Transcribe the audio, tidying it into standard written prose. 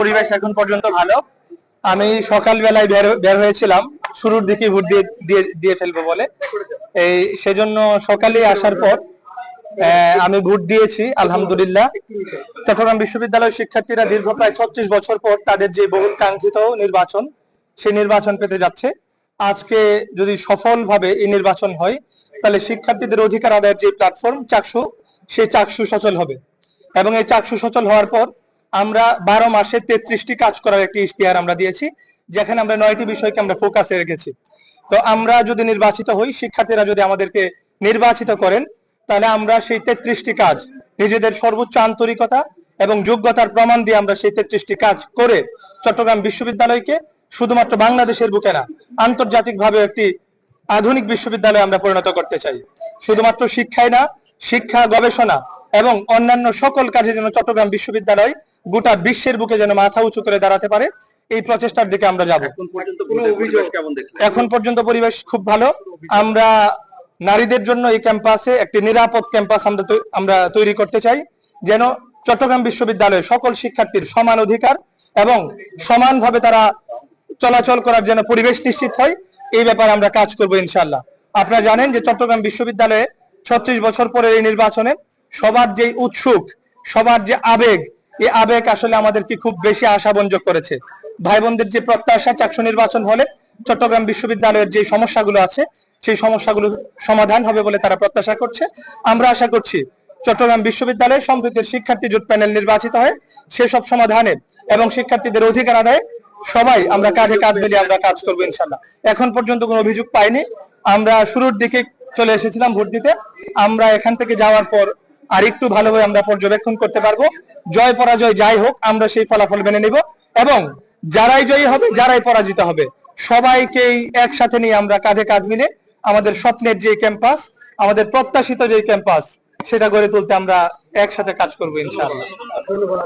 পরিবেশ এখন পর্যন্ত ভালো। আমি সকালবেলায় বের হয়েছিলাম শুরুর দিকে ভোট দিয়ে ফেলবো বলে, এই সেজন্য সকালে আসার পর আমি ভোট দিয়েছি আলহামদুলিল্লাহ। চট্টগ্রাম বিশ্ববিদ্যালয়ের শিক্ষার্থীরা দীর্ঘ প্রায় 36 বছর পর তাদের যে বহুল কাঙ্ক্ষিত নির্বাচন, সেই নির্বাচন পেতে যাচ্ছে। আজকে যদি সফলভাবে এই নির্বাচন হয়, তাহলে শিক্ষার্থীদের অধিকার আদায়ের যে প্ল্যাটফর্ম চাকসু, সেই চাকসু সচল হবে। এবং এই চাকসু সচল হওয়ার পর আমরা 12 মাসে 33টি কাজ করার একটি ইশতেহার আমরা দিয়েছি, যেখানে আমরা 9টি বিষয়কে আমরা ফোকাসে রেখেছি। তো আমরা যদি নির্বাচিত হই, শিক্ষার্থীরা যদি আমাদেরকে নির্বাচিত করেন, তাহলে আমরা সেই 33টি কাজ নিজেদের সর্বোচ্চ আন্তরিকতা এবং যোগ্যতার প্রমাণ দিয়ে আমরা সেই 33টি কাজ করে চট্টগ্রাম বিশ্ববিদ্যালয়কে শুধুমাত্র বাংলাদেশের বুকে না, আন্তর্জাতিকভাবে একটি আধুনিক বিশ্ববিদ্যালয়ে আমরা পরিণত করতে চাই। শুধুমাত্র শিক্ষায় না, শিক্ষা, গবেষণা এবং অন্যান্য সকল কাজে যেন চট্টগ্রাম বিশ্ববিদ্যালয় গোটা বিশ্বের বুকে যেন মাথা উঁচু করে দাঁড়াতে পারে, এই প্রচেষ্টার দিকে আমরা যাব। এখন পর্যন্ত পরিবেশ খুব ভালো। আমরা নারীদের জন্য এই ক্যাম্পাসে একটি নিরাপদ ক্যাম্পাস আমরা তৈরি করতে চাই, যেন চট্টগ্রাম বিশ্ববিদ্যালয়ের সকল শিক্ষার্থীর সমান অধিকার এবং সমানভাবে তারা চলাচল করার জন্য পরিবেশ নিশ্চিত হয়। এই ব্যাপারে আমরা কাজ করব ইনশাআল্লাহ। আপনারা জানেন যে চট্টগ্রাম বিশ্ববিদ্যালয়ে 36 বছর পরের এই নির্বাচনে সবার যে উৎসুক, সবার যে আবেগ, এই আবেগ আসলে আমাদেরকে খুব বেশি আশাবঞ্জক করেছে। ভাই বোনদের যে প্রত্যাশা, চাকসু নির্বাচন হলে চট্টগ্রাম বিশ্ববিদ্যালয়ের যে সমস্যাগুলো আছে, সেই সমস্যাগুলো সমাধান হবে বলে তারা প্রত্যাশা করছে। আমরা আশা করছি চট্টগ্রাম বিশ্ববিদ্যালয়ে সম্প্রীতির শিক্ষার্থী জোট প্যানেল নির্বাচিত হয় সেসব সমাধানে এবং শিক্ষার্থীদের অধিকার আদায়ে সবাই আমরা কাঁধে কাঁধ মিলিয়ে আমরা কাজ করবো ইনশাআল্লাহ। এখন পর্যন্ত কোনো অভিযোগ পাইনি। আমরা শুরুর দিকে চলে এসেছিলাম ভোট দিতে। আমরা এখান থেকে যাওয়ার পর আর একটু ভালোভাবে আমরা পর্যবেক্ষণ করতে পারবো। জয় পরাজয় যাই হোক, আমরা সেই ফলাফল মেনে নিব এবং যারাই জয়ী হবে, যারাই পরাজিত হবে, সবাইকেই একসাথে নিয়ে আমরা কাঁধে কাঁধ মিলে আমাদের স্বপ্নের যে ক্যাম্পাস, আমাদের প্রত্যাশিত যে ক্যাম্পাস, সেটা গড়ে তুলতে আমরা একসাথে কাজ করবো ইনশাআল্লাহ। ধন্যবাদ।